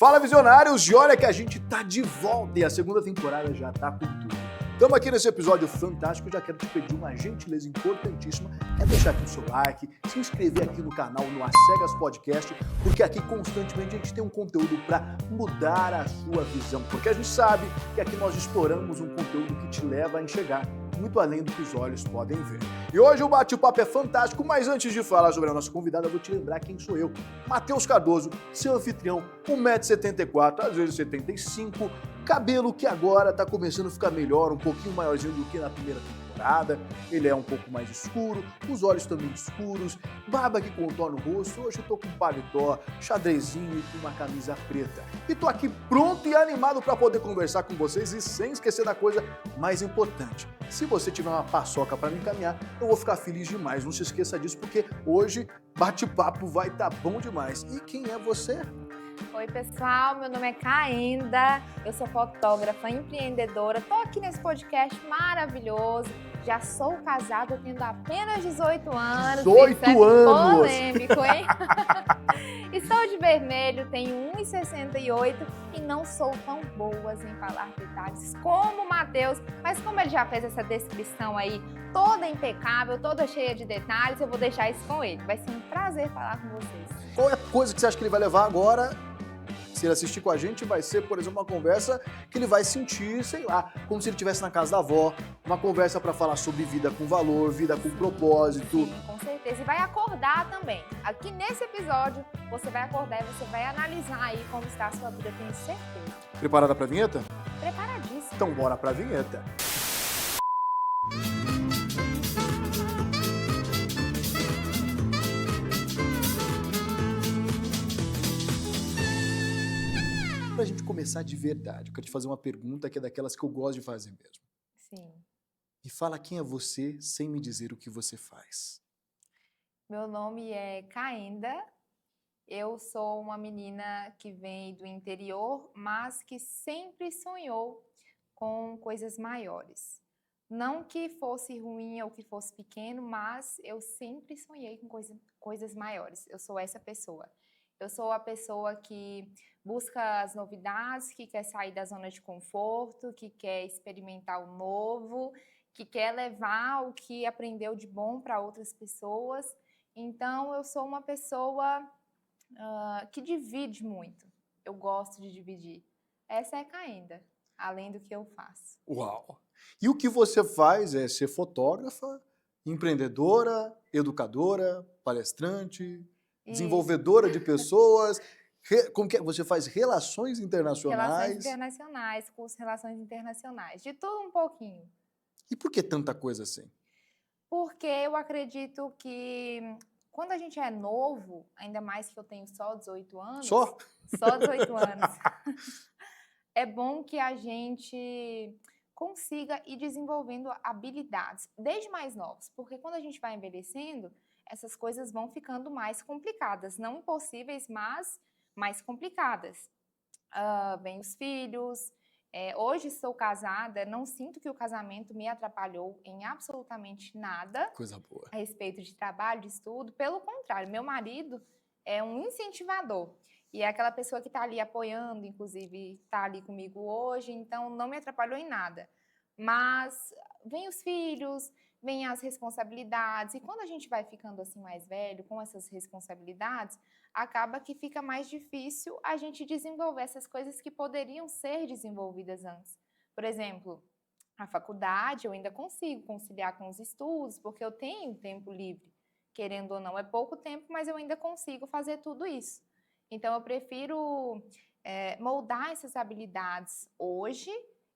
Fala, visionários! E olha que a gente tá de volta e a segunda temporada já tá com tudo. Estamos aqui nesse episódio fantástico. Eu já quero te pedir uma gentileza importantíssima, é deixar aqui o seu like, se inscrever aqui no canal, no Acegas Podcast, porque aqui constantemente a gente tem um conteúdo para mudar a sua visão, porque a gente sabe que aqui nós exploramos um conteúdo que te leva a enxergar muito além do que os olhos podem ver. E hoje o bate-papo é fantástico, mas antes de falar sobre a nossa convidada, eu vou te lembrar quem sou eu. Matheus Cardoso, seu anfitrião, 1,74 m, às vezes 75, cabelo que agora tá começando a ficar melhor, um pouquinho maiorzinho do que na primeira temporada, ele é um pouco mais escuro, os olhos também escuros, barba que contorna o rosto, hoje eu tô com um paletó, xadrezinho e com uma camisa preta. E tô aqui pronto e animado para poder conversar com vocês e sem esquecer da coisa mais importante. Se você tiver uma paçoca para me encaminhar, eu vou ficar feliz demais. Não se esqueça disso, porque hoje bate-papo vai estar bom demais. E quem é você? Oi, pessoal, meu nome é Caenda, eu sou fotógrafa, empreendedora, tô aqui nesse podcast maravilhoso, já sou casada, tendo apenas 18 anos. 18 anos! Polêmico, hein? Estou de vermelho, tenho 1,68 e não sou tão boa em falar detalhes como o Matheus, mas como ele já fez essa descrição aí, toda impecável, toda cheia de detalhes, eu vou deixar isso com ele. Vai ser um prazer falar com vocês. Qual é a coisa que você acha que ele vai levar agora? Se ele assistir com a gente, vai ser, por exemplo, uma conversa que ele vai sentir, sei lá, como se ele estivesse na casa da avó, uma conversa para falar sobre vida com valor, vida com propósito. Sim, com certeza. E vai acordar também. Aqui nesse episódio, você vai acordar e você vai analisar aí como está a sua vida, tenho certeza. Preparada para a vinheta? Preparadíssimo. Então bora para a vinheta. Pra gente começar de verdade, eu quero te fazer uma pergunta que é daquelas que eu gosto de fazer mesmo. Sim. Me fala quem é você sem me dizer o que você faz. Meu nome é Caenda, eu sou uma menina que vem do interior, mas que sempre sonhou com coisas maiores. Não que fosse ruim ou que fosse pequeno, mas eu sempre sonhei com coisas maiores. Eu sou essa pessoa. Eu sou a pessoa que busca as novidades, que quer sair da zona de conforto, que quer experimentar o novo, que quer levar o que aprendeu de bom para outras pessoas. Então, eu sou uma pessoa que divide muito. Eu gosto de dividir. Essa é a Caenda, além do que eu faço. Uau! E o que você faz é ser fotógrafa, empreendedora, educadora, palestrante, desenvolvedora de pessoas. Como que é? Você faz relações internacionais? Relações internacionais, curso de relações internacionais, de tudo um pouquinho. E por que tanta coisa assim? Porque eu acredito que quando a gente é novo, ainda mais que eu tenho só 18 anos... Só? Só 18 anos. É bom que a gente consiga ir desenvolvendo habilidades, desde mais novos. Porque quando a gente vai envelhecendo, essas coisas vão ficando mais complicadas. Não impossíveis, mas mais complicadas. Vem os filhos. Hoje estou casada, não sinto que o casamento me atrapalhou em absolutamente nada. Coisa boa. A respeito de trabalho, de estudo. Pelo contrário, meu marido é um incentivador. E é aquela pessoa que está ali apoiando, inclusive está ali comigo hoje, então não me atrapalhou em nada. Mas vem os filhos, vem as responsabilidades, e quando a gente vai ficando assim mais velho, com essas responsabilidades, acaba que fica mais difícil a gente desenvolver essas coisas que poderiam ser desenvolvidas antes. Por exemplo, a faculdade eu ainda consigo conciliar com os estudos, porque eu tenho tempo livre. Querendo ou não, é pouco tempo, mas eu ainda consigo fazer tudo isso. Então, eu prefiro moldar essas habilidades hoje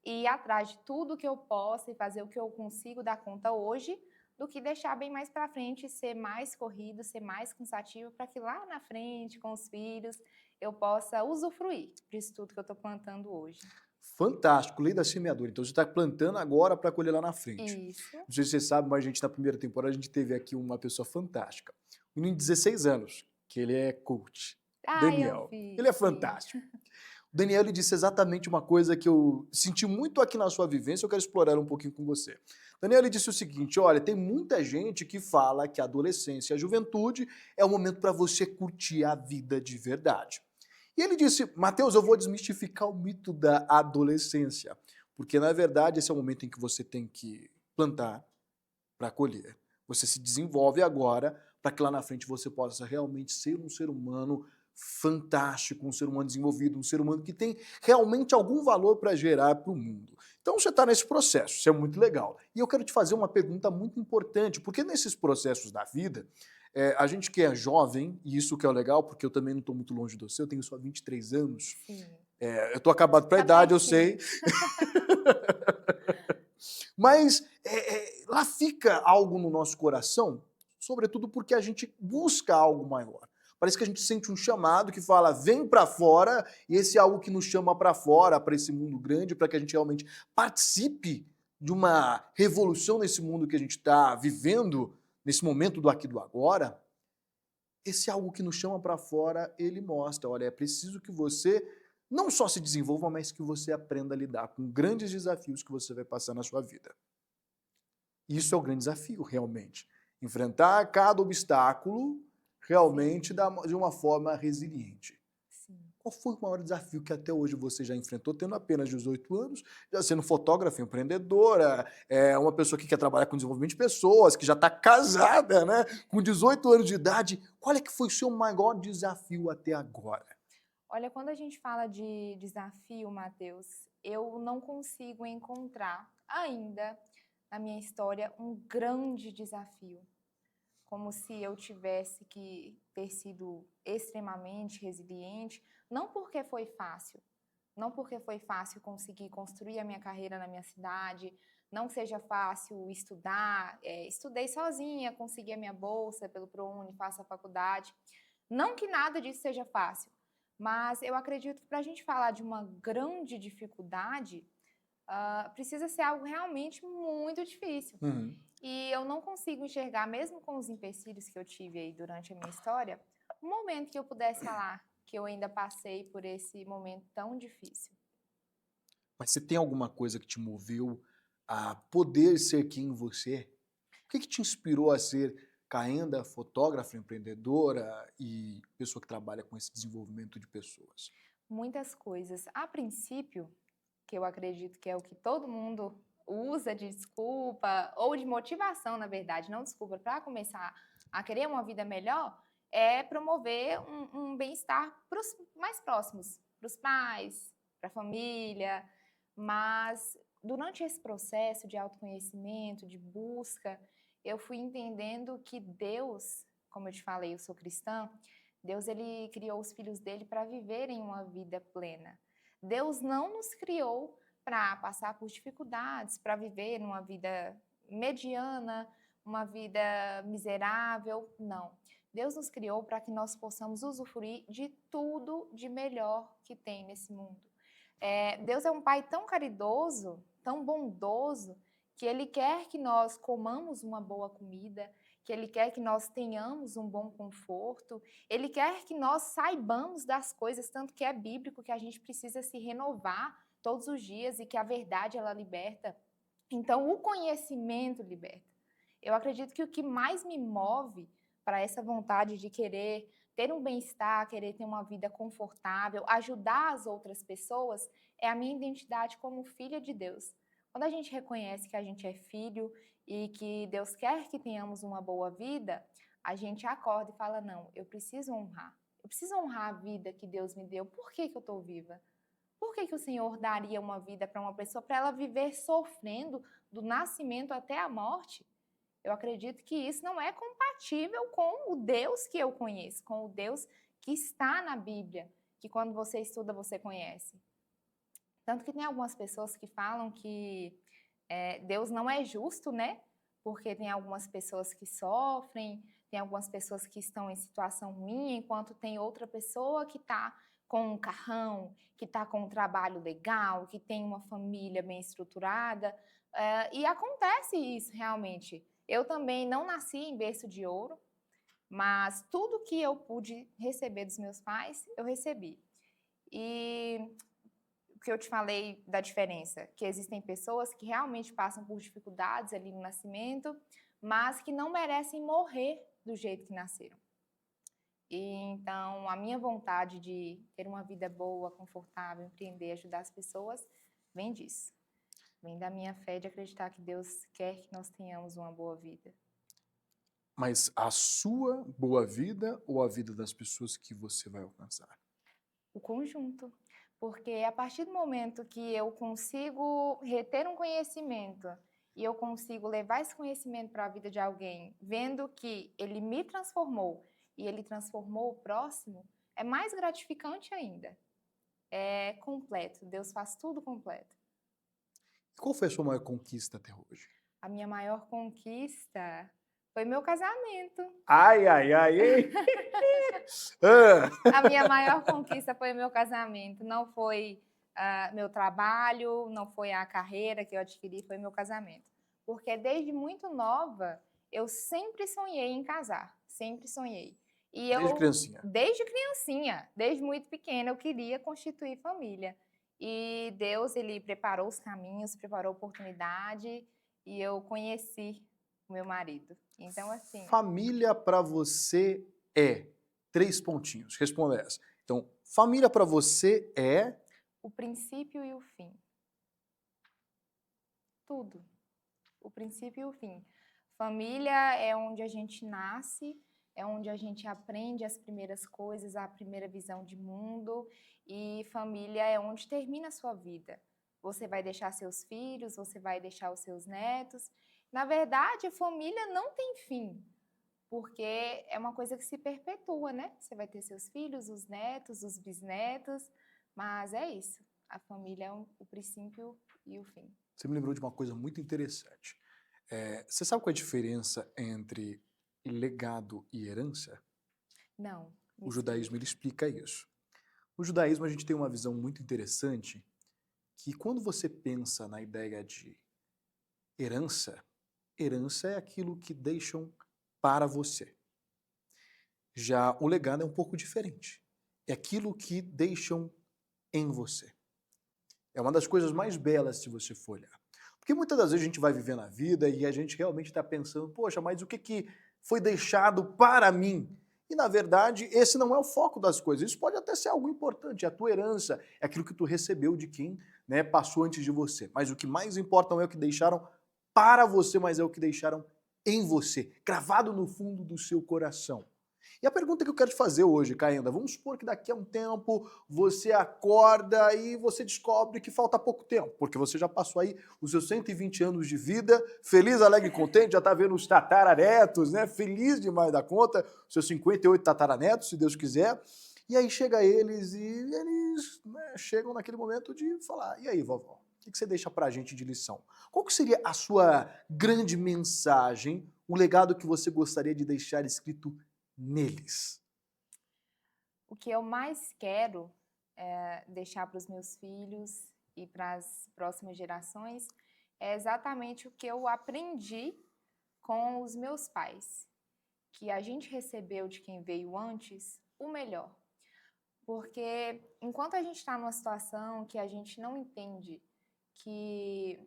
e ir atrás de tudo que eu posso e fazer o que eu consigo dar conta hoje, do que deixar bem mais para frente, ser mais corrido, ser mais cansativo, para que lá na frente, com os filhos, eu possa usufruir disso tudo que eu estou plantando hoje. Fantástico, lei da semeadura. Então, você está plantando agora para colher lá na frente. Isso. Não sei se você sabe, mas a gente, na primeira temporada, a gente teve aqui uma pessoa fantástica. Um menino de 16 anos, que ele é coach. Daniel. Ele é fantástico. O Daniel, ele disse exatamente uma coisa que eu senti muito aqui na sua vivência, eu quero explorar um pouquinho com você. Daniel, ele disse o seguinte, olha, tem muita gente que fala que a adolescência e a juventude é o momento para você curtir a vida de verdade. E ele disse, Mateus, eu vou desmistificar o mito da adolescência, porque na verdade esse é o momento em que você tem que plantar para colher. Você se desenvolve agora para que lá na frente você possa realmente ser um ser humano fantástico, um ser humano desenvolvido, um ser humano que tem realmente algum valor para gerar para o mundo. Então você está nesse processo, isso é muito legal. E eu quero te fazer uma pergunta muito importante, porque nesses processos da vida, a gente que é jovem, e isso que é o legal, porque eu também não estou muito longe de você, eu tenho só 23 anos, Sim. eu estou acabado para a Tá idade, eu pertinho. sei. Mas lá fica algo no nosso coração, sobretudo porque a gente busca algo maior. Parece que a gente sente um chamado que fala, vem para fora, e esse é algo que nos chama para fora, para esse mundo grande, para que a gente realmente participe de uma revolução nesse mundo que a gente está vivendo, nesse momento do aqui e do agora. Esse algo que nos chama para fora, ele mostra, olha, é preciso que você não só se desenvolva, mas que você aprenda a lidar com grandes desafios que você vai passar na sua vida. Isso é o grande desafio, realmente. Enfrentar cada obstáculo realmente de uma forma resiliente. Sim. Qual foi o maior desafio que até hoje você já enfrentou, tendo apenas 18 anos, já sendo fotógrafa, empreendedora, uma pessoa que quer trabalhar com desenvolvimento de pessoas, que já está casada, né, com 18 anos de idade. Qual é que foi o seu maior desafio até agora? Olha, quando a gente fala de desafio, Matheus, eu não consigo encontrar ainda na minha história um grande desafio, como se eu tivesse que ter sido extremamente resiliente, não porque foi fácil, não porque foi fácil conseguir construir a minha carreira na minha cidade, não seja fácil estudar, estudei sozinha, consegui a minha bolsa pelo ProUni, faço a faculdade, não que nada disso seja fácil, mas eu acredito que para a gente falar de uma grande dificuldade, precisa ser algo realmente muito difícil. Uhum. E eu não consigo enxergar, mesmo com os empecilhos que eu tive aí durante a minha história, um momento que eu pudesse falar que eu ainda passei por esse momento tão difícil. Mas você tem alguma coisa que te moveu a poder ser quem você é? O que te inspirou a ser Kaenda, fotógrafa, empreendedora e pessoa que trabalha com esse desenvolvimento de pessoas? Muitas coisas. A princípio, que eu acredito que é o que todo mundo usa de desculpa, ou de motivação, na verdade, não desculpa, para começar a querer uma vida melhor, é promover um bem-estar para os mais próximos, para os pais, para a família. Mas durante esse processo de autoconhecimento, de busca, eu fui entendendo que Deus, como eu te falei, eu sou cristã, Deus ele criou os filhos dele para viverem uma vida plena. Deus não nos criou para passar por dificuldades, para viver uma vida mediana, uma vida miserável, não. Deus nos criou para que nós possamos usufruir de tudo de melhor que tem nesse mundo. Deus é um pai tão caridoso, tão bondoso, que Ele quer que nós comamos uma boa comida, que Ele quer que nós tenhamos um bom conforto, Ele quer que nós saibamos das coisas, tanto que é bíblico que a gente precisa se renovar todos os dias e que a verdade ela liberta. Então, o conhecimento liberta. Eu acredito que o que mais me move para essa vontade de querer ter um bem-estar, querer ter uma vida confortável, ajudar as outras pessoas, é a minha identidade como filha de Deus. Quando a gente reconhece que a gente é filho e que Deus quer que tenhamos uma boa vida, a gente acorda e fala, não, eu preciso honrar. Eu preciso honrar a vida que Deus me deu. Por que eu estou viva? Por que o Senhor daria uma vida para uma pessoa, para ela viver sofrendo do nascimento até a morte? Eu acredito que isso não é compatível com o Deus que eu conheço, com o Deus que está na Bíblia, que quando você estuda você conhece. Tanto que tem algumas pessoas que falam que Deus não é justo, né? Porque tem algumas pessoas que sofrem, tem algumas pessoas que estão em situação ruim, enquanto tem outra pessoa que está com um carrão, que está com um trabalho legal, que tem uma família bem estruturada. E acontece isso realmente. Eu também não nasci em berço de ouro, mas tudo que eu pude receber dos meus pais, eu recebi. E o que eu te falei da diferença, que existem pessoas que realmente passam por dificuldades ali no nascimento, mas que não merecem morrer do jeito que nasceram. E então, a minha vontade de ter uma vida boa, confortável, empreender, ajudar as pessoas, vem disso. Vem da minha fé de acreditar que Deus quer que nós tenhamos uma boa vida. Mas a sua boa vida ou a vida das pessoas que você vai alcançar? O conjunto. Porque a partir do momento que eu consigo reter um conhecimento e eu consigo levar esse conhecimento para a vida de alguém, vendo que ele me transformou e ele transformou o próximo, é mais gratificante ainda. É completo. Deus faz tudo completo. Qual foi a sua maior conquista até hoje? A minha maior conquista foi meu casamento. Ai, ai, ai, hein? Ah, A minha maior conquista foi o meu casamento. Não foi meu trabalho, não foi a carreira que eu adquiri, foi meu casamento. Porque desde muito nova, eu sempre sonhei em casar. Sempre sonhei. E desde criancinha. desde criancinha, desde muito pequena, eu queria constituir família. E Deus, ele preparou os caminhos, preparou a oportunidade e eu conheci o meu marido. Então, assim, Família pra você é... 3 pontinhos. Responda essa. Então, família pra você é... o princípio e o fim. Tudo. O princípio e o fim. Família é onde a gente nasce, é onde a gente aprende as primeiras coisas, a primeira visão de mundo, e família é onde termina a sua vida. Você vai deixar seus filhos, você vai deixar os seus netos. Na verdade, a família não tem fim, porque é uma coisa que se perpetua, né? Você vai ter seus filhos, os netos, os bisnetos, mas é isso. A família é o princípio e o fim. Você me lembrou de uma coisa muito interessante. Você sabe qual é a diferença entre legado e herança? Não. O judaísmo ele explica isso. No judaísmo a gente tem uma visão muito interessante que quando você pensa na ideia de herança, herança é aquilo que deixam para você. Já o legado é um pouco diferente. É aquilo que deixam em você. É uma das coisas mais belas se você for olhar. Porque muitas das vezes a gente vai vivendo a vida e a gente realmente está pensando, poxa, mas o que foi deixado para mim? E na verdade esse não é o foco das coisas. Isso pode até ser algo importante, a tua herança, é aquilo que tu recebeu de quem, né, passou antes de você. Mas o que mais importa não é o que deixaram para você, mas é o que deixaram em você, gravado no fundo do seu coração. E a pergunta que eu quero te fazer hoje, Caenda, vamos supor que daqui a um tempo você acorda e você descobre que falta pouco tempo, porque você já passou aí os seus 120 anos de vida, feliz, alegre e contente, já está vendo os tataranetos, né? Feliz demais da conta, os seus 58 tataranetos, se Deus quiser. E aí chega eles e eles, né, chegam naquele momento de falar, e aí, vovó, o que você deixa pra gente de lição? Qual que seria a sua grande mensagem, o legado que você gostaria de deixar escrito neles? O que eu mais quero deixar para os meus filhos e para as próximas gerações é exatamente o que eu aprendi com os meus pais, que a gente recebeu de quem veio antes o melhor. Porque enquanto a gente está numa situação que a gente não entende que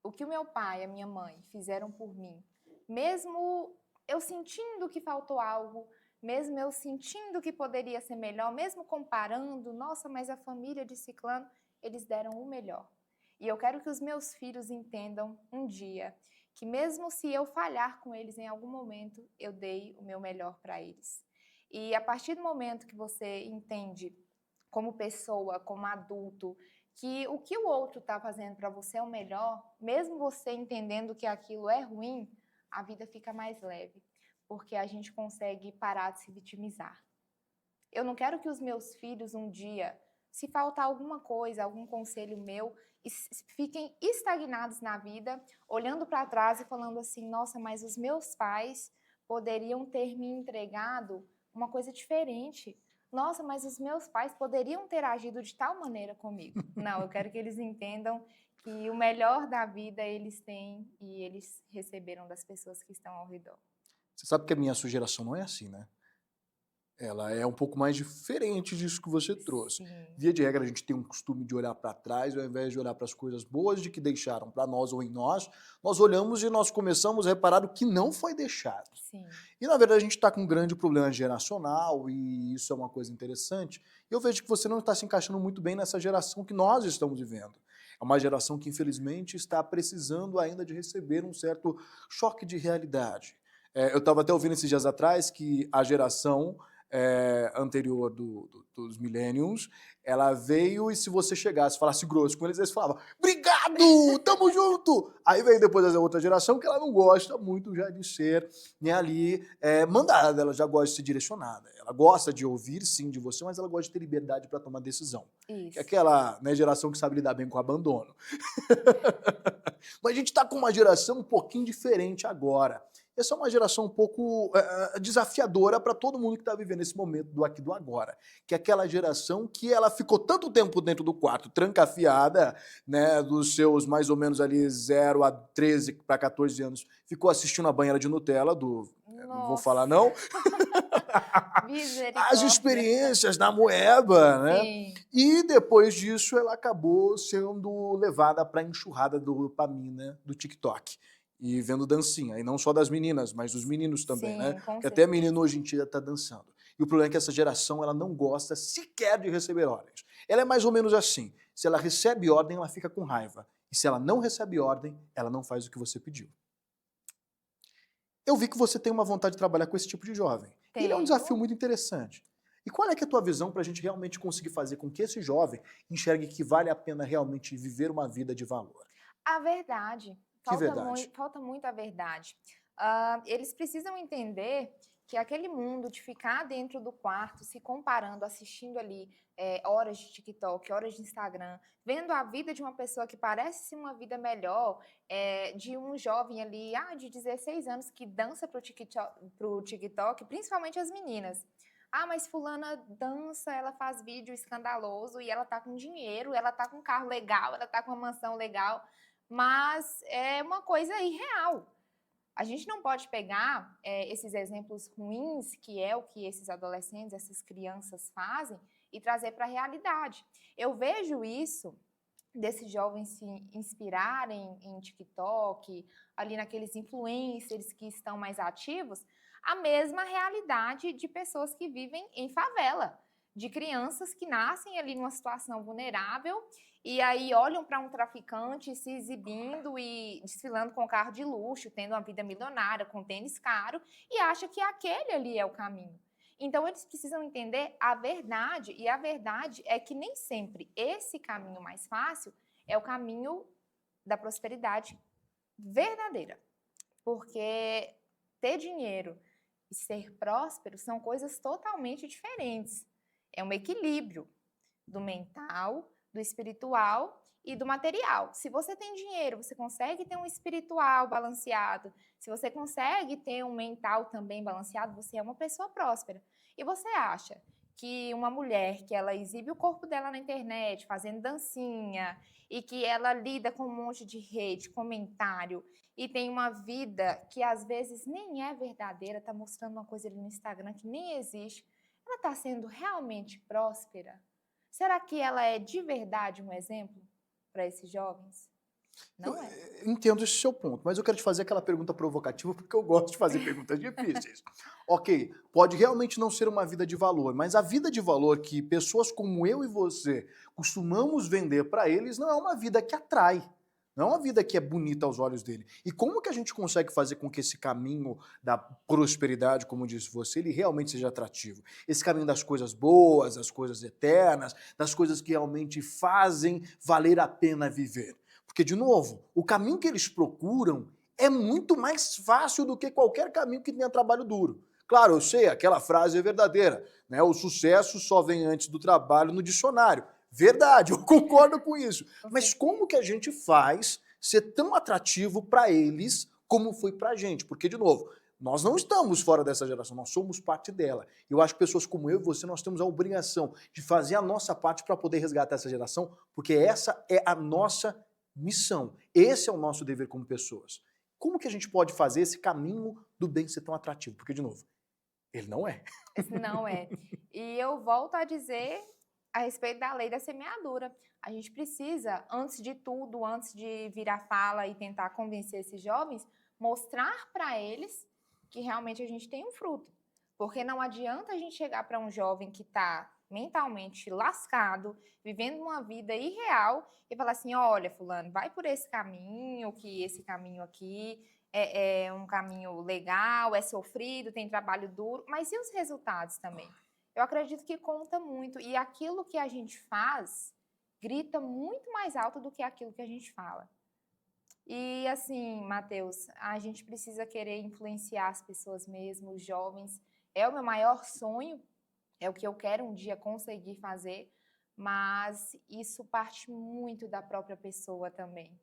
o que o meu pai e a minha mãe fizeram por mim, mesmo eu sentindo que faltou algo, mesmo eu sentindo que poderia ser melhor, mesmo comparando, nossa, mas a família de ciclano, eles deram o melhor. E eu quero que os meus filhos entendam um dia que mesmo se eu falhar com eles em algum momento, eu dei o meu melhor para eles. E a partir do momento que você entende como pessoa, como adulto, que o que o outro está fazendo para você é o melhor, mesmo você entendendo que aquilo é ruim, a vida fica mais leve, porque a gente consegue parar de se vitimizar. Eu não quero que os meus filhos um dia, se faltar alguma coisa, algum conselho meu, fiquem estagnados na vida, olhando para trás e falando assim, nossa, mas os meus pais poderiam ter me entregado uma coisa diferente. Nossa, mas os meus pais poderiam ter agido de tal maneira comigo. Não, eu quero que eles entendam que o melhor da vida eles têm e eles receberam das pessoas que estão ao redor. Você sabe que a minha sugestão não é assim, né? Ela é um pouco mais diferente disso que você trouxe. Sim, Via de regra, a gente tem um costume de olhar para trás, ao invés de olhar para as coisas boas de que deixaram para nós ou em nós, nós olhamos e nós começamos a reparar o que não foi deixado. sim. E, na verdade, a gente está com um grande problema geracional, e isso é uma coisa interessante. E eu vejo que você não está se encaixando muito bem nessa geração que nós estamos vivendo. É uma geração que, infelizmente, está precisando ainda de receber um certo choque de realidade. Eu estava até ouvindo esses dias atrás que a geração anterior dos millennials, ela veio e se você chegasse, falasse grosso com eles falavam, obrigado, tamo junto! Aí vem depois a outra geração que ela não gosta muito já de ser ali mandada, ela já gosta de ser direcionada. Ela gosta de ouvir, sim, de você, mas ela gosta de ter liberdade para tomar decisão. Que é Isso. aquela, né, geração que sabe lidar bem com o abandono. Mas a gente está com uma geração um pouquinho diferente agora. Essa é uma geração um pouco desafiadora para todo mundo que está vivendo esse momento do aqui do agora. Que é aquela geração que ela ficou tanto tempo dentro do quarto, trancafiada, né, dos seus mais ou menos ali 0 a 13 para 14 anos, ficou assistindo a banheira de Nutella não vou falar Nossa, não, as misericórdia. experiências na moeba, né? Sim, E depois disso ela acabou sendo levada para a enxurrada do dopamina do TikTok. E vendo dancinha, e não só das meninas, mas dos meninos também, né? sim, com Porque até certeza. menino hoje em dia tá dançando. E o problema é que essa geração ela não gosta sequer de receber ordens. Ela é mais ou menos assim, se ela recebe ordem, ela fica com raiva. E se ela não recebe ordem, ela não faz o que você pediu. Eu vi que você tem uma vontade de trabalhar com esse tipo de jovem. E ele é um desafio Tenho. muito interessante. E qual é que é a tua visão para a gente realmente conseguir fazer com que esse jovem enxergue que vale a pena realmente viver uma vida de valor? A verdade. Que verdade. Falta muito a verdade. Eles precisam entender que aquele mundo de ficar dentro do quarto, se comparando, assistindo ali horas de TikTok, horas de Instagram, vendo a vida de uma pessoa que parece ser uma vida melhor, de um jovem ali, de 16 anos, que dança pro TikTok, principalmente as meninas. Mas fulana dança, ela faz vídeo escandaloso e ela tá com dinheiro, ela tá com um carro legal, ela tá com uma mansão legal, mas é uma coisa irreal. A gente não pode pegar esses exemplos ruins, que é o que esses adolescentes, essas crianças fazem, e trazer para a realidade. Eu vejo isso desses jovens se inspirarem em TikTok, ali naqueles influencers que estão mais ativos, a mesma realidade de pessoas que vivem em favela, de crianças que nascem ali numa situação vulnerável e aí olham para um traficante se exibindo e desfilando com carro de luxo, tendo uma vida milionária, com tênis caro, e acha que aquele ali é o caminho. Então, eles precisam entender a verdade, e a verdade é que nem sempre esse caminho mais fácil é o caminho da prosperidade verdadeira. Porque ter dinheiro e ser próspero são coisas totalmente diferentes. É um equilíbrio do mental, do espiritual e do material. Se você tem dinheiro, você consegue ter um espiritual balanceado. Se você consegue ter um mental também balanceado, você é uma pessoa próspera. E você acha que uma mulher que ela exibe o corpo dela na internet, fazendo dancinha, e que ela lida com um monte de hate, comentário, e tem uma vida que às vezes nem é verdadeira, está mostrando uma coisa ali no Instagram que nem existe, ela está sendo realmente próspera? Será que ela é de verdade um exemplo para esses jovens? Eu Não é. entendo esse seu ponto, mas eu quero te fazer aquela pergunta provocativa porque eu gosto de fazer perguntas difíceis. Ok, pode realmente não ser uma vida de valor, mas a vida de valor que pessoas como eu e você costumamos vender para eles não é uma vida que atrai. Não é uma vida que é bonita aos olhos dele. E como que a gente consegue fazer com que esse caminho da prosperidade, como disse você, ele realmente seja atrativo? Esse caminho das coisas boas, das coisas eternas, das coisas que realmente fazem valer a pena viver. Porque, de novo, o caminho que eles procuram é muito mais fácil do que qualquer caminho que tenha trabalho duro. Claro, eu sei, aquela frase é verdadeira, né? O sucesso só vem antes do trabalho no dicionário. Verdade, eu concordo com isso. Com Mas como que certeza. a gente faz ser tão atrativo para eles como foi para a gente? Porque, de novo, nós não estamos fora dessa geração, nós somos parte dela. Eu acho que pessoas como eu e você, nós temos a obrigação de fazer a nossa parte para poder resgatar essa geração, porque essa é a nossa missão. Esse é o nosso dever como pessoas. Como que a gente pode fazer esse caminho do bem ser tão atrativo? Porque, de novo, Ele não é. Não é. E eu volto a dizer a respeito da lei da semeadura. A gente precisa, antes de tudo, antes de virar fala e tentar convencer esses jovens, mostrar para eles que realmente a gente tem um fruto. Porque não adianta a gente chegar para um jovem que está mentalmente lascado, vivendo uma vida irreal, e falar assim, olha, fulano, vai por esse caminho, que esse caminho aqui é um caminho legal, é sofrido, tem trabalho duro, mas e os resultados também? Eu acredito que conta muito, e aquilo que a gente faz grita muito mais alto do que aquilo que a gente fala. E assim, Matheus, a gente precisa querer influenciar as pessoas mesmo, os jovens. É o meu maior sonho, é o que eu quero um dia conseguir fazer, mas isso parte muito da própria pessoa também.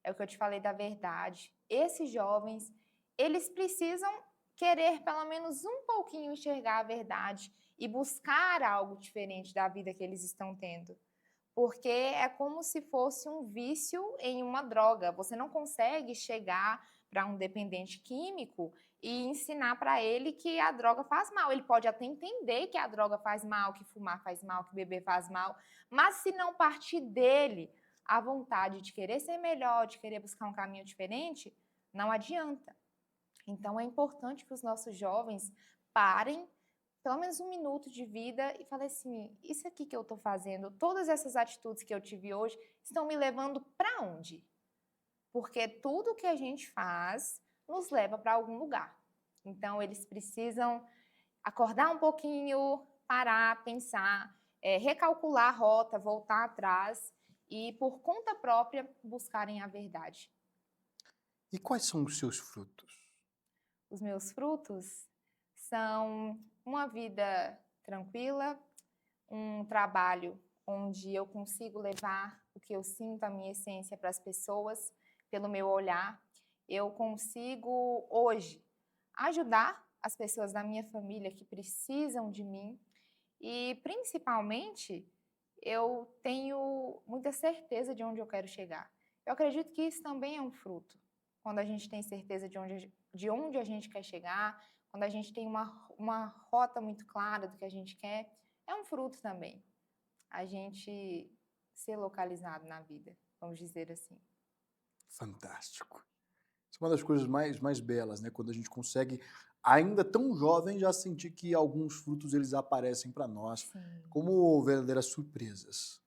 É o que eu te falei da verdade. Esses jovens, eles precisam querer pelo menos um pouquinho enxergar a verdade e buscar algo diferente da vida que eles estão tendo. Porque é como se fosse um vício em uma droga. Você não consegue chegar para um dependente químico e ensinar para ele que a droga faz mal. Ele pode até entender que a droga faz mal, que fumar faz mal, que beber faz mal, mas se não partir dele a vontade de querer ser melhor, de querer buscar um caminho diferente, não adianta. Então é importante que os nossos jovens parem pelo menos um minuto de vida e falei assim, isso aqui que eu estou fazendo, todas essas atitudes que eu tive hoje, estão me levando para onde? Porque tudo que a gente faz nos leva para algum lugar. Então, eles precisam acordar um pouquinho, parar, pensar, recalcular a rota, voltar atrás e, por conta própria, buscarem a verdade. E quais são os seus frutos? Os meus frutos são uma vida tranquila, um trabalho onde eu consigo levar o que eu sinto, a minha essência para as pessoas, pelo meu olhar. Eu consigo, hoje, ajudar as pessoas da minha família que precisam de mim e, principalmente, eu tenho muita certeza de onde eu quero chegar. Eu acredito que isso também é um fruto. Quando a gente tem certeza de onde a gente quer chegar, quando a gente tem uma rota muito clara do que a gente quer, é um fruto também. A gente ser localizado na vida, vamos dizer assim. Fantástico. Isso é uma das coisas mais belas, né? Quando a gente consegue, ainda tão jovem, já sentir que alguns frutos eles aparecem para nós Sim, como verdadeiras surpresas.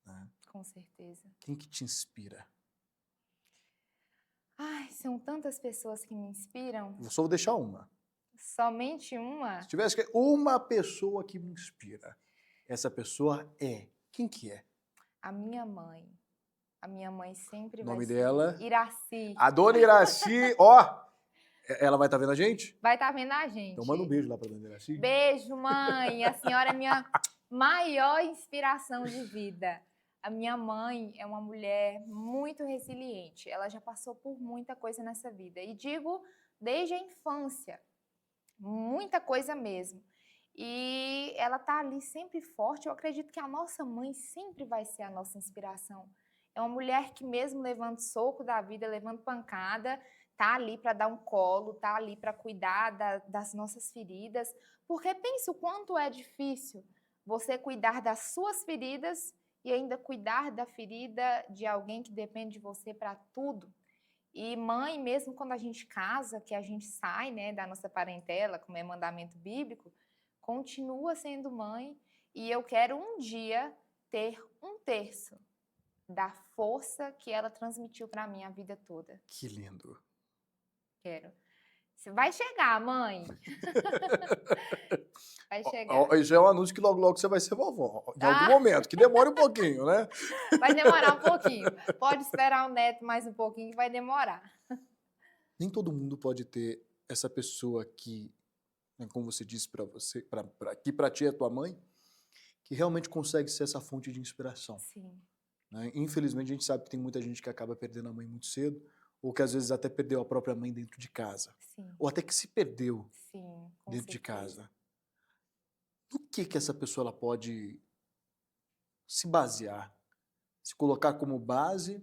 Né? com certeza. Quem que te inspira? Ai, são tantas pessoas que me inspiram. Eu só vou deixar uma. Somente uma? Se tivesse que uma pessoa que me inspira, essa pessoa é. Quem que é? A minha mãe. A minha mãe sempre O vai nome ser dela? Iraci. A dona Iraci, ó! Ela vai estar vendo a gente? Vai estar vendo a gente. Então manda um beijo lá pra dona Iraci. Beijo, mãe. A senhora é minha maior inspiração de vida. A minha mãe é uma mulher muito resiliente. Ela já passou por muita coisa nessa vida. E digo desde a infância. Muita coisa mesmo. E ela tá ali sempre forte. Eu acredito que a nossa mãe sempre vai ser a nossa inspiração. É uma mulher que mesmo levando soco da vida, levando pancada, tá ali para dar um colo, tá ali para cuidar das nossas feridas. Porque pensa o quanto é difícil você cuidar das suas feridas e ainda cuidar da ferida de alguém que depende de você para tudo. E mãe, mesmo quando a gente casa, que a gente sai, né, da nossa parentela, como é mandamento bíblico, continua sendo mãe. E eu quero um dia ter 1/3 da força que ela transmitiu para mim a vida toda. Que lindo. Quero. Você vai chegar, mãe. Vai chegar. Isso é um anúncio que logo você vai ser vovó. Em algum momento, que demore um pouquinho, né? Vai demorar um pouquinho. Pode esperar o neto mais um pouquinho que vai demorar. Nem todo mundo pode ter essa pessoa que, né, como você disse para você, que para ti é tua mãe, que realmente consegue ser essa fonte de inspiração. Sim. Né? Infelizmente, a gente sabe que tem muita gente que acaba perdendo a mãe muito cedo, ou que às vezes até perdeu a própria mãe dentro de casa. Sim. Ou até que se perdeu Sim, com dentro de certeza. casa. No que essa pessoa ela pode se basear, se colocar como base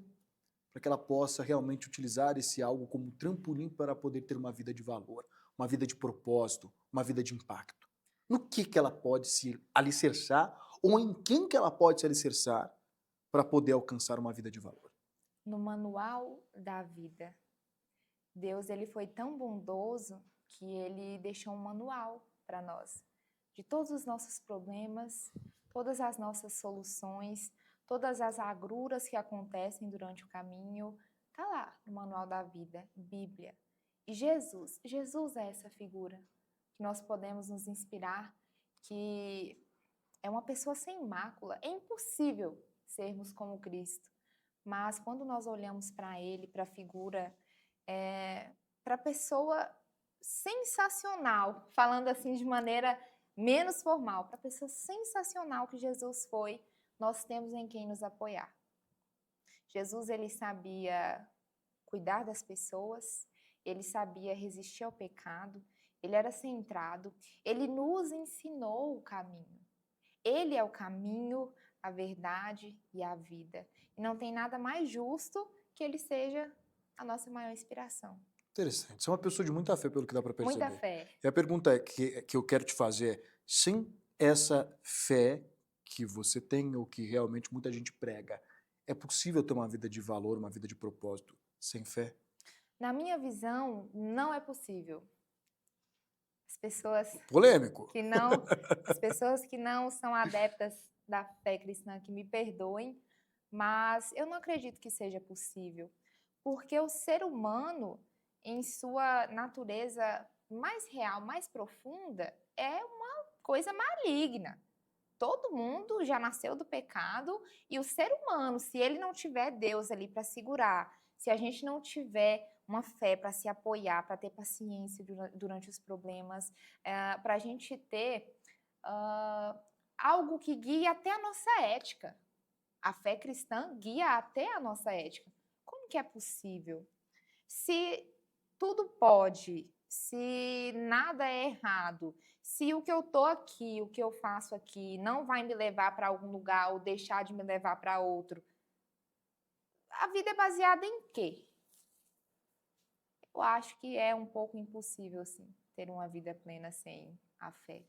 para que ela possa realmente utilizar esse algo como um trampolim para poder ter uma vida de valor, uma vida de propósito, uma vida de impacto? No que ela pode se alicerçar ou em quem que ela pode se alicerçar para poder alcançar uma vida de valor? No manual da vida. Deus, ele foi tão bondoso que ele deixou um manual para nós de todos os nossos problemas, todas as nossas soluções, todas as agruras que acontecem durante o caminho. Tá lá no manual da vida, Bíblia. E Jesus é essa figura que nós podemos nos inspirar, que é uma pessoa sem mácula. É impossível sermos como Cristo. Mas quando nós olhamos para ele, para a figura, para a pessoa sensacional, falando assim de maneira menos formal, para a pessoa sensacional que Jesus foi, nós temos em quem nos apoiar. Jesus, ele sabia cuidar das pessoas, ele sabia resistir ao pecado, ele era centrado, ele nos ensinou o caminho. Ele é o caminho, a verdade e a vida. E não tem nada mais justo que ele seja a nossa maior inspiração. Interessante. Você é uma pessoa de muita fé, pelo que dá para perceber. Muita fé. E a pergunta que eu quero te fazer é, sem essa fé que você tem ou que realmente muita gente prega, é possível ter uma vida de valor, uma vida de propósito sem fé? Na minha visão, não é possível. As pessoas Polêmico. as pessoas que não são adeptas da fé cristã, que me perdoem, mas eu não acredito que seja possível, porque o ser humano, em sua natureza mais real, mais profunda, é uma coisa maligna. Todo mundo já nasceu do pecado e o ser humano, se ele não tiver Deus ali para segurar, se a gente não tiver uma fé para se apoiar, para ter paciência durante os problemas, para a gente ter algo que guie até a nossa ética. A fé cristã guia até a nossa ética. Como que é possível? Se tudo pode, se nada é errado, se o que eu tô aqui, o que eu faço aqui, não vai me levar para algum lugar ou deixar de me levar para outro, a vida é baseada em quê? Eu acho que é um pouco impossível, sim, ter uma vida plena sem a fé.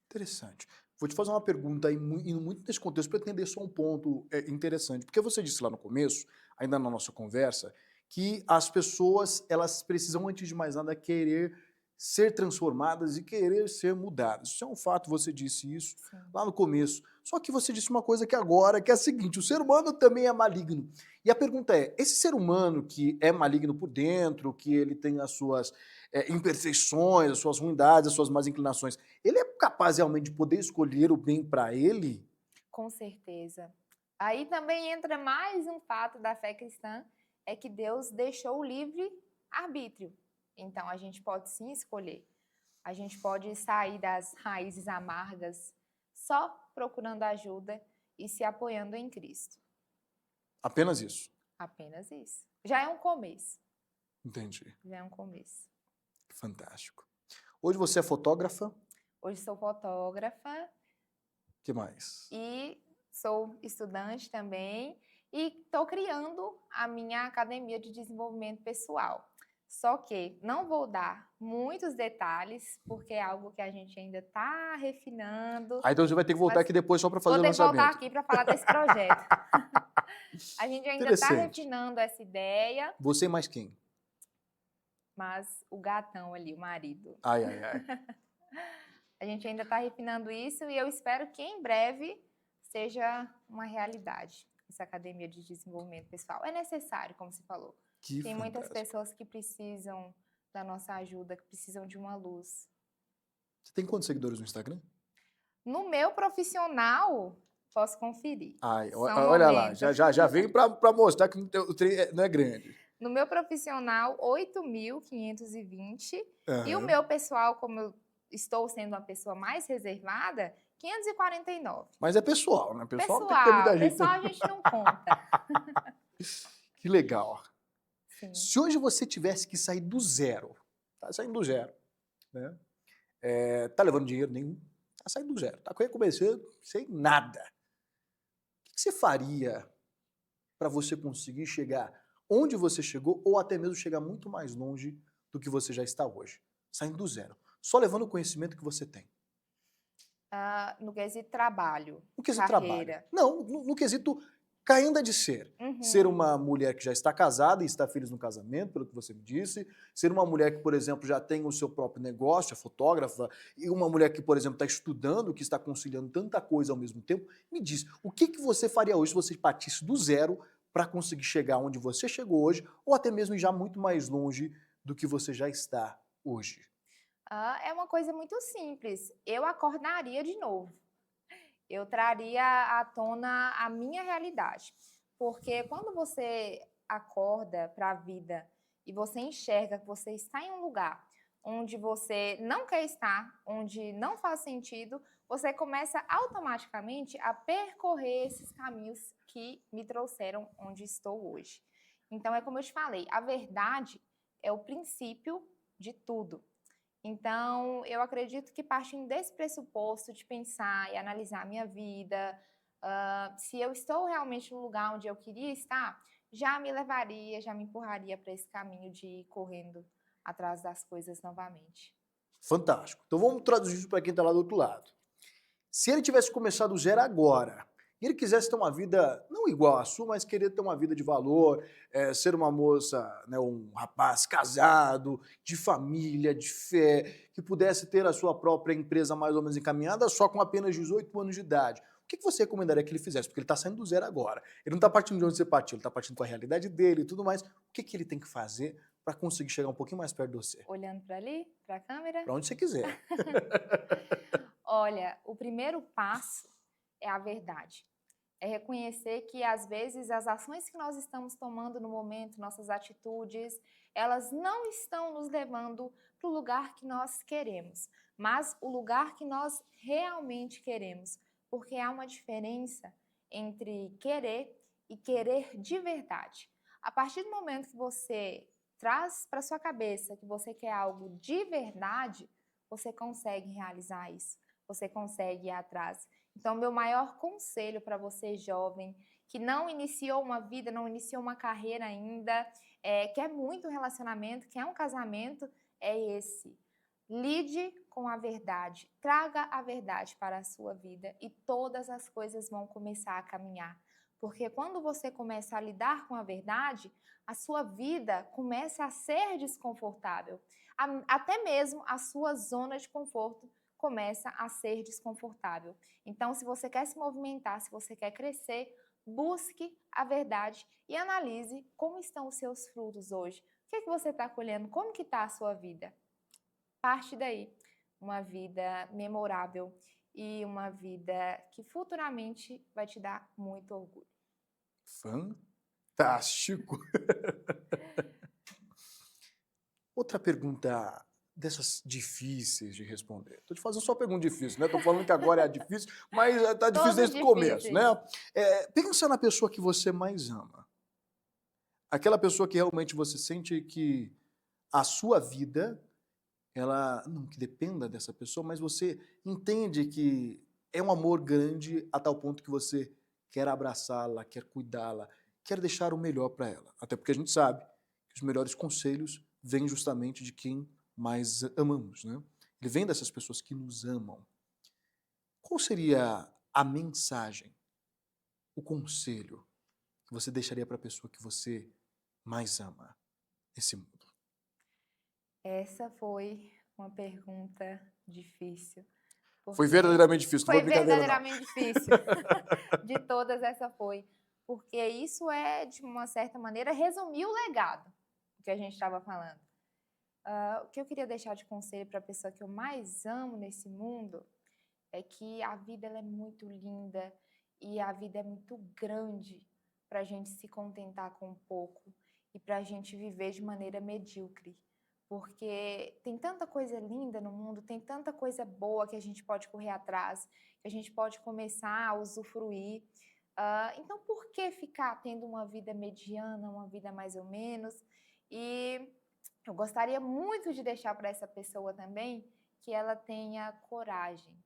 Interessante. Vou te fazer uma pergunta aí, indo muito nesse contexto, para entender só um ponto interessante. Porque você disse lá no começo, ainda na nossa conversa, que as pessoas, elas precisam, antes de mais nada, querer ser transformadas e querer ser mudadas. Isso é um fato, você disse isso Sim. lá no começo. Só que você disse uma coisa que agora, que é a seguinte, o ser humano também é maligno. E a pergunta é, esse ser humano que é maligno por dentro, que ele tem as suas imperfeições, as suas ruindades, as suas más inclinações, ele é capaz realmente de poder escolher o bem para ele? Com certeza. Aí também entra mais um fato da fé cristã, é que Deus deixou o livre arbítrio. Então, a gente pode sim escolher. A gente pode sair das raízes amargas só procurando ajuda e se apoiando em Cristo. Apenas isso? Apenas isso. Já é um começo. Entendi. Já é um começo. Fantástico. Hoje você é fotógrafa? Hoje sou fotógrafa. O que mais? E sou estudante também. E estou criando a minha academia de desenvolvimento pessoal. Só que não vou dar muitos detalhes, porque é algo que a gente ainda está refinando. Aí então você vai ter que voltar aqui depois só para fazer o lançamento. Vou ter que voltar aqui para falar desse projeto. A gente ainda está refinando essa ideia. Você mais quem? Mas o gatão ali, o marido. Ai, ai, ai. A gente ainda está refinando isso e eu espero que em breve seja uma realidade essa academia de desenvolvimento pessoal. É necessário, como você falou. Tem muitas pessoas que precisam da nossa ajuda, que precisam de uma luz. Você tem quantos seguidores no Instagram? No meu profissional, posso conferir. Ai, olha lá, já veio para mostrar que o trem não é grande. No meu profissional, 8.520. E o meu pessoal, como eu estou sendo uma pessoa mais reservada, 549. Mas é pessoal, né? Pessoal tem que ter Pessoal, muita gente. pessoal a gente não conta. Que legal. Sim. Se hoje você tivesse que sair do zero, tá saindo do zero, né? Tá levando dinheiro nenhum, tá saindo do zero, tá começando sem nada. O que você faria para você conseguir chegar onde você chegou ou até mesmo chegar muito mais longe do que você já está hoje? Saindo do zero. só levando o conhecimento que você tem? No quesito trabalho, No quesito trabalho. carreira. Não, no quesito ainda de ser. Ser Uhum. uma mulher que já está casada e está feliz no casamento, pelo que você me disse. Ser uma mulher que, por exemplo, já tem o seu próprio negócio, é fotógrafa. E uma mulher que, por exemplo, está estudando, que está conciliando tanta coisa ao mesmo tempo. Me diz, o que você faria hoje se você partisse do zero para conseguir chegar onde você chegou hoje, ou até mesmo já muito mais longe do que você já está hoje? É uma coisa muito simples. Eu acordaria de novo. Eu traria à tona a minha realidade. Porque quando você acorda para a vida e você enxerga que você está em um lugar onde você não quer estar, onde não faz sentido, você começa automaticamente a percorrer esses caminhos que me trouxeram onde estou hoje. Então, é como eu te falei, a verdade é o princípio de tudo. Então, eu acredito que partindo desse pressuposto de pensar e analisar a minha vida, se eu estou realmente no lugar onde eu queria estar, já me levaria, já me empurraria para esse caminho de ir correndo atrás das coisas novamente. Fantástico. Então vamos traduzir isso para quem está lá do outro lado. Se ele tivesse começado do zero agora, e ele quisesse ter uma vida não igual à sua, mas querer ter uma vida de valor, ser uma moça, né, um rapaz casado, de família, de fé, que pudesse ter a sua própria empresa mais ou menos encaminhada só com apenas 18 anos de idade, o que você recomendaria que ele fizesse? Porque ele está saindo do zero agora. Ele não está partindo de onde você partiu, ele está partindo com a realidade dele e tudo mais. O que ele tem que fazer para conseguir chegar um pouquinho mais perto de você? Olhando para ali, para a câmera. Para onde você quiser. Olha, o primeiro passo é a verdade. É reconhecer que, às vezes, as ações que nós estamos tomando no momento, nossas atitudes, elas não estão nos levando para o lugar que nós queremos, mas o lugar que nós realmente queremos. Porque há uma diferença entre querer e querer de verdade. A partir do momento que você traz para sua cabeça que você quer algo de verdade, você consegue realizar isso, você consegue ir atrás. Então, meu maior conselho para você, jovem, que não iniciou uma vida, não iniciou uma carreira ainda, quer muito relacionamento, quer um casamento, é esse. Lide com a verdade, traga a verdade para a sua vida e todas as coisas vão começar a caminhar. Porque quando você começa a lidar com a verdade, a sua vida começa a ser desconfortável. Até mesmo a sua zona de conforto começa a ser desconfortável. Então, se você quer se movimentar, se você quer crescer, busque a verdade e analise como estão os seus frutos hoje. O que é que você está colhendo? Como que está a sua vida? Parte daí. Uma vida memorável e uma vida que futuramente vai te dar muito orgulho. Fantástico! Outra pergunta dessas difíceis de responder. Tô te fazendo só pergunta difícil, né? Tô falando que agora é difícil, mas tá difícil Todos desde o começo, né? difíceis. Pensa na pessoa que você mais ama. Aquela pessoa que realmente você sente que a sua vida, ela, não que dependa dessa pessoa, mas você entende que é um amor grande a tal ponto que você quer abraçá-la, quer cuidá-la, quer deixar o melhor para ela. Até porque a gente sabe que os melhores conselhos vêm justamente de quem mais amamos, né? Ele vem dessas pessoas que nos amam. Qual seria a mensagem, o conselho que você deixaria para a pessoa que você mais ama nesse mundo? Essa foi uma pergunta difícil, Foi porque verdadeiramente difícil, não foi foi brincadeira não. verdadeiramente difícil. De todas, essa foi. Porque isso é, de uma certa maneira, resumir o legado que a gente estava falando. O que eu queria deixar de conselho para a pessoa que eu mais amo nesse mundo é que a vida ela é muito linda e a vida é muito grande para a gente se contentar com pouco e para a gente viver de maneira medíocre. Porque tem tanta coisa linda no mundo, tem tanta coisa boa que a gente pode correr atrás, que a gente pode começar a usufruir. Então, por que ficar tendo uma vida mediana, uma vida mais ou menos? E eu gostaria muito de deixar para essa pessoa também que ela tenha coragem.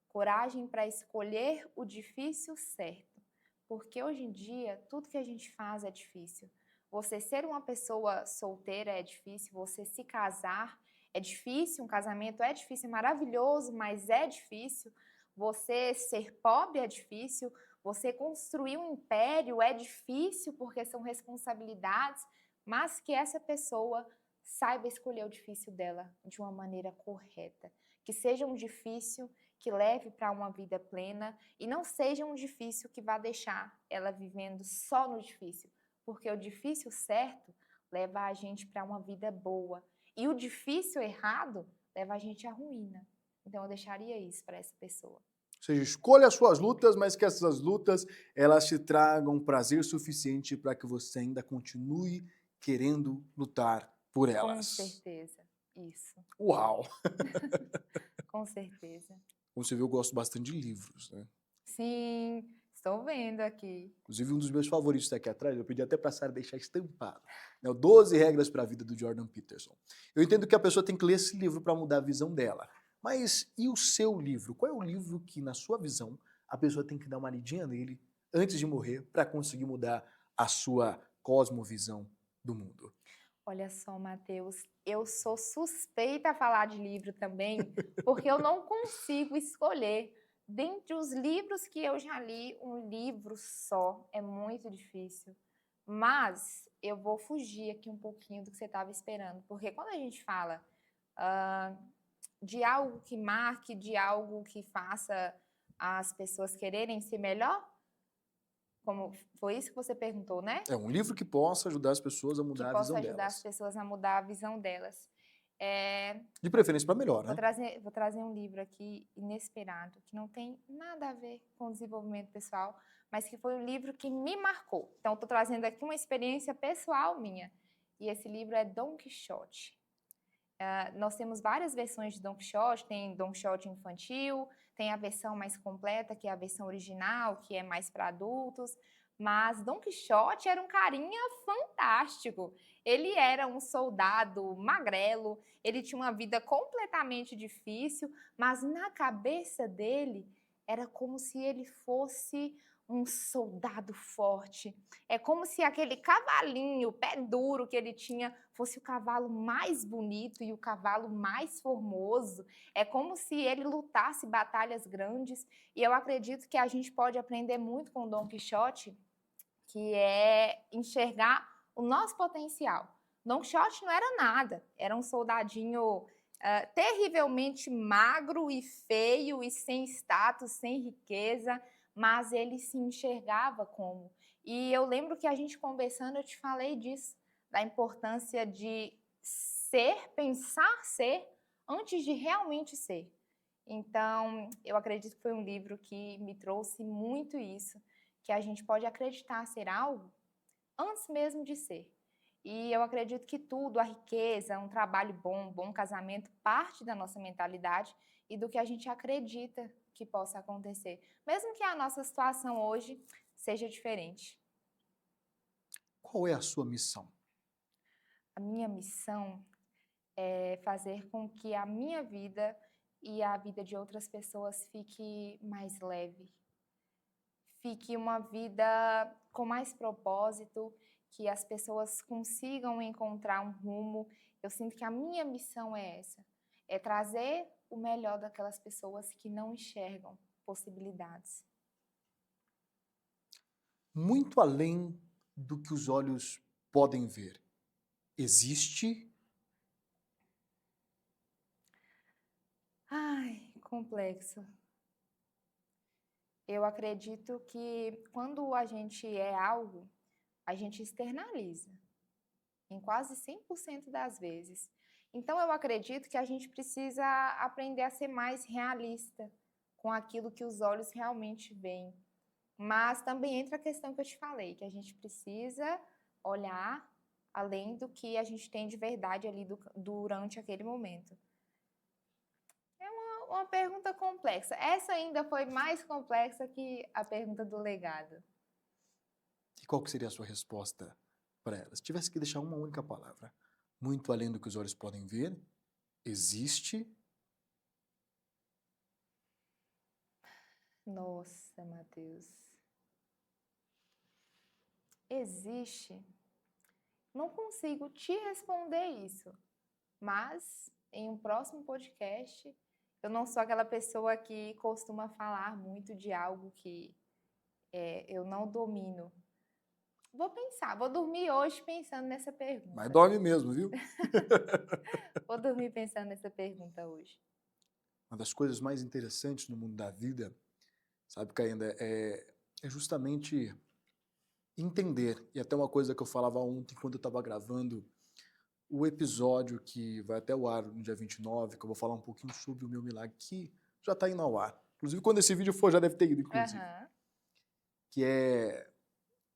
Coragem para escolher o difícil certo. Porque hoje em dia, tudo que a gente faz é difícil. Você ser uma pessoa solteira é difícil, você se casar É difícil, um casamento é difícil, é maravilhoso, mas é difícil. Você ser pobre é difícil, você construir um império é difícil porque são responsabilidades, mas que essa pessoa saiba escolher o difícil dela de uma maneira correta. Que seja um difícil que leve para uma vida plena e não seja um difícil que vá deixar ela vivendo só no difícil, porque o difícil certo leva a gente para uma vida boa e o difícil errado leva a gente à ruína. Então eu deixaria isso para essa pessoa. Ou seja, escolha as suas lutas, mas que essas lutas elas te tragam prazer suficiente para que você ainda continue querendo lutar por Com elas. certeza, isso. Uau! Com certeza. Como você viu, eu gosto bastante de livros, né? Sim, estou vendo aqui. Inclusive, um dos meus favoritos está aqui atrás, eu pedi até para a Sara deixar estampado. É o 12 Regras para a Vida, do Jordan Peterson. Eu entendo que a pessoa tem que ler esse livro para mudar a visão dela. Mas e o seu livro? Qual é o livro que, na sua visão, a pessoa tem que dar uma lidinha nele antes de morrer para conseguir mudar a sua cosmovisão do mundo? Olha só, Matheus, eu sou suspeita a falar de livro também, porque eu não consigo escolher. Dentre os livros que eu já li, um livro só é muito difícil. Mas eu vou fugir aqui um pouquinho do que você estava esperando, porque quando a gente fala de algo que marque, de algo que faça as pessoas quererem ser melhor, como foi isso que você perguntou, né? É um livro que possa ajudar as pessoas a Que mudar a possa visão ajudar as delas. pessoas a mudar a visão delas. De preferência para melhor, né? Vou trazer um livro aqui inesperado, que não tem nada a ver com desenvolvimento pessoal, mas que foi um livro que me marcou. Então, estou trazendo aqui uma experiência pessoal minha. E esse livro é Don Quixote. Nós temos várias versões de Don Quixote, tem Don Quixote infantil, tem a versão mais completa, que é a versão original, que é mais para adultos, mas Don Quixote era um carinha fantástico. Ele era um soldado magrelo, ele tinha uma vida completamente difícil, mas na cabeça dele era como se ele fosse um soldado forte. É como se aquele cavalinho, pé duro que ele tinha, fosse o cavalo mais bonito e o cavalo mais formoso. É como se ele lutasse batalhas grandes. E eu acredito que a gente pode aprender muito com Don Quixote, que é enxergar o nosso potencial. Don Quixote não era nada, era um soldadinho terrivelmente magro e feio e sem status, sem riqueza, mas ele se enxergava como. E eu lembro que a gente conversando, eu te falei disso, da importância de ser, pensar ser, antes de realmente ser. Então, eu acredito que foi um livro que me trouxe muito isso, que a gente pode acreditar ser algo antes mesmo de ser. E eu acredito que tudo, a riqueza, um trabalho bom, um bom casamento, parte da nossa mentalidade e do que a gente acredita que possa acontecer, mesmo que a nossa situação hoje seja diferente. Qual é a sua missão? A minha missão é fazer com que a minha vida e a vida de outras pessoas fique mais leve, fique uma vida com mais propósito, que as pessoas consigam encontrar um rumo. Eu sinto que a minha missão é essa, é trazer o melhor daquelas pessoas que não enxergam possibilidades. Muito além do que os olhos podem ver, existe? Ai, complexo. Eu acredito que quando a gente é algo, a gente externaliza, em quase 100% das vezes. Então, eu acredito que a gente precisa aprender a ser mais realista com aquilo que os olhos realmente veem. Mas também entra a questão que eu te falei, que a gente precisa olhar além do que a gente tem de verdade ali durante aquele momento. É uma pergunta complexa. Essa ainda foi mais complexa que a pergunta do legado. E qual que seria a sua resposta para ela? Se tivesse que deixar uma única palavra, muito além do que os olhos podem ver, existe? Nossa, Matheus. Existe? Não consigo te responder isso, mas em um próximo podcast. Eu não sou aquela pessoa que costuma falar muito de algo que eu não domino. Vou pensar, vou dormir hoje pensando nessa pergunta. Mas dorme mesmo, viu? Vou dormir pensando nessa pergunta hoje. Uma das coisas mais interessantes no mundo da vida, sabe, Cainda, é justamente entender. E até uma coisa que eu falava ontem, quando eu estava gravando o episódio que vai até o ar no dia 29, que eu vou falar um pouquinho sobre o meu milagre, que já está indo ao ar. Inclusive, quando esse vídeo for, já deve ter ido, inclusive. Que é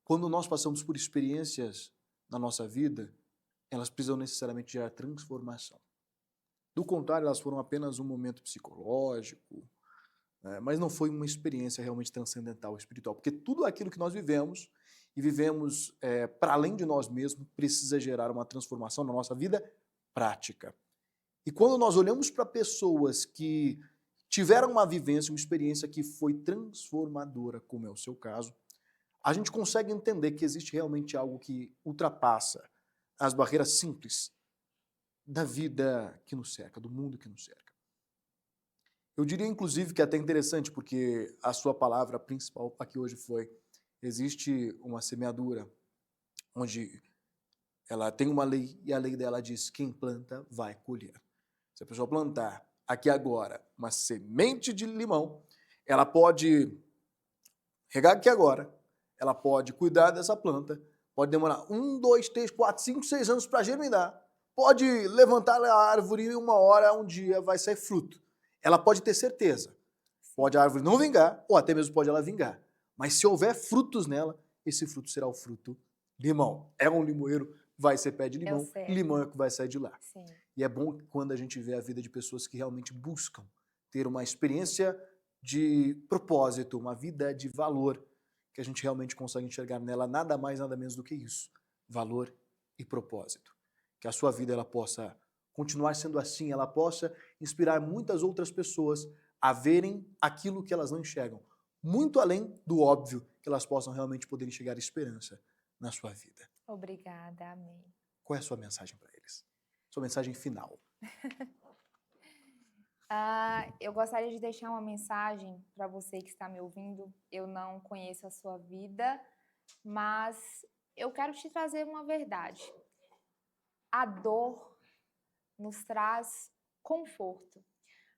quando nós passamos por experiências na nossa vida, elas precisam necessariamente gerar transformação. Do contrário, elas foram apenas um momento psicológico, mas não foi uma experiência realmente transcendental, espiritual. Porque tudo aquilo que nós vivemos, e vivemos para além de nós mesmos, precisa gerar uma transformação na nossa vida prática. E quando nós olhamos para pessoas que tiveram uma vivência, uma experiência que foi transformadora, como é o seu caso, a gente consegue entender que existe realmente algo que ultrapassa as barreiras simples da vida que nos cerca, do mundo que nos cerca. Eu diria, inclusive, que é até interessante, porque a sua palavra principal aqui hoje foi: existe uma semeadura onde ela tem uma lei e a lei dela diz: quem planta vai colher. Se a pessoa plantar aqui agora uma semente de limão, ela pode regar aqui agora, ela pode cuidar dessa planta, pode demorar 1, 2, 3, 4, 5, 6 anos para germinar, pode levantar a árvore e uma hora, um dia vai sair fruto. Ela pode ter certeza. Pode a árvore não vingar, ou até mesmo pode ela vingar. Mas se houver frutos nela, esse fruto será o fruto limão. É um limoeiro, vai ser pé de limão, limão é o que vai sair de lá. Sim. E é bom quando a gente vê a vida de pessoas que realmente buscam ter uma experiência de propósito, uma vida de valor, que a gente realmente consegue enxergar nela nada mais, nada menos do que isso: valor e propósito. Que a sua vida ela possa continuar sendo assim, ela possa inspirar muitas outras pessoas a verem aquilo que elas não enxergam, muito além do óbvio, que elas possam realmente poder enxergar esperança na sua vida. Obrigada, amém. Qual é a sua mensagem para eles? Sua mensagem final. Eu gostaria de deixar uma mensagem para você que está me ouvindo. Eu não conheço a sua vida, mas eu quero te trazer uma verdade. A dor nos traz conforto.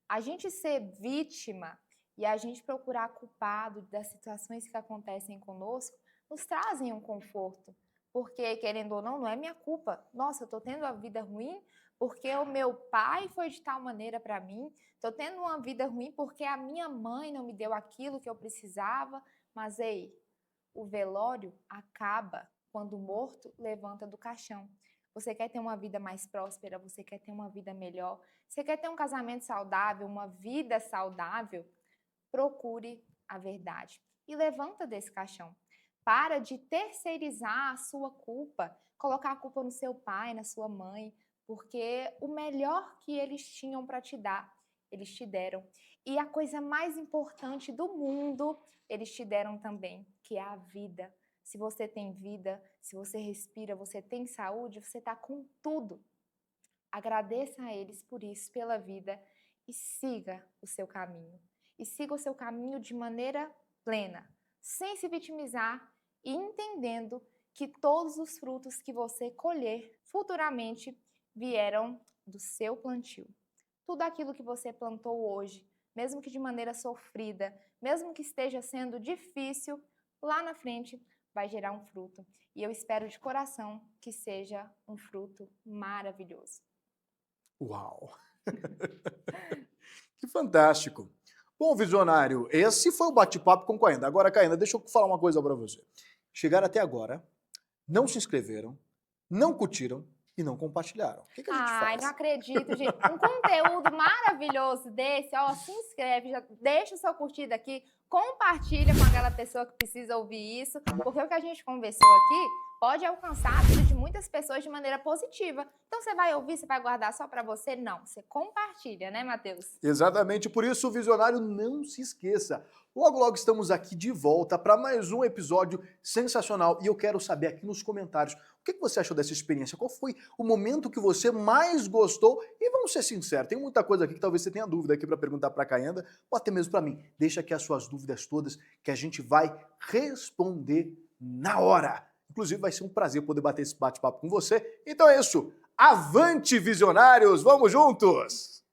A gente ser vítima e a gente procurar culpado das situações que acontecem conosco nos trazem um conforto. Porque, querendo ou não, não é minha culpa. Nossa, eu estou tendo uma vida ruim porque o meu pai foi de tal maneira para mim. Estou tendo uma vida ruim porque a minha mãe não me deu aquilo que eu precisava. Mas, ei, o velório acaba quando o morto levanta do caixão. Você quer ter uma vida mais próspera, você quer ter uma vida melhor, você quer ter um casamento saudável, uma vida saudável, procure a verdade e levanta desse caixão. Para de terceirizar a sua culpa, colocar a culpa no seu pai, na sua mãe, porque o melhor que eles tinham para te dar, eles te deram. E a coisa mais importante do mundo, eles te deram também, que é a vida. Se você tem vida, se você respira, você tem saúde, você está com tudo. Agradeça a eles por isso, pela vida, e siga o seu caminho. E siga o seu caminho de maneira plena, sem se vitimizar e entendendo que todos os frutos que você colher futuramente vieram do seu plantio. Tudo aquilo que você plantou hoje, mesmo que de maneira sofrida, mesmo que esteja sendo difícil, lá na frente vai gerar um fruto. E eu espero de coração que seja um fruto maravilhoso. Uau! Que fantástico! Bom, visionário, esse foi o bate-papo com Cainda. Agora, Cainda, deixa eu falar uma coisa para você. Chegaram até agora, não se inscreveram, não curtiram e não compartilharam. O que a gente faz? Ai, não acredito, gente. Um conteúdo maravilhoso desse, ó, se inscreve, já deixa o seu curtida aqui, Compartilha com aquela pessoa que precisa ouvir isso, porque o que a gente conversou aqui pode alcançar a vida de muitas pessoas de maneira positiva. Então você vai ouvir, você vai guardar só para você? Não, você compartilha, né, Matheus? Exatamente, por isso, visionário, não se esqueça. Logo, logo estamos aqui de volta para mais um episódio sensacional e eu quero saber aqui nos comentários o que você achou dessa experiência, qual foi o momento que você mais gostou e vamos ser sinceros, tem muita coisa aqui que talvez você tenha dúvida aqui para perguntar para a Caianda ou até mesmo para mim. Deixa aqui as suas dúvidas todas que a gente vai responder na hora. Inclusive vai ser um prazer poder bater esse bate-papo com você. Então é isso, avante visionários, vamos juntos!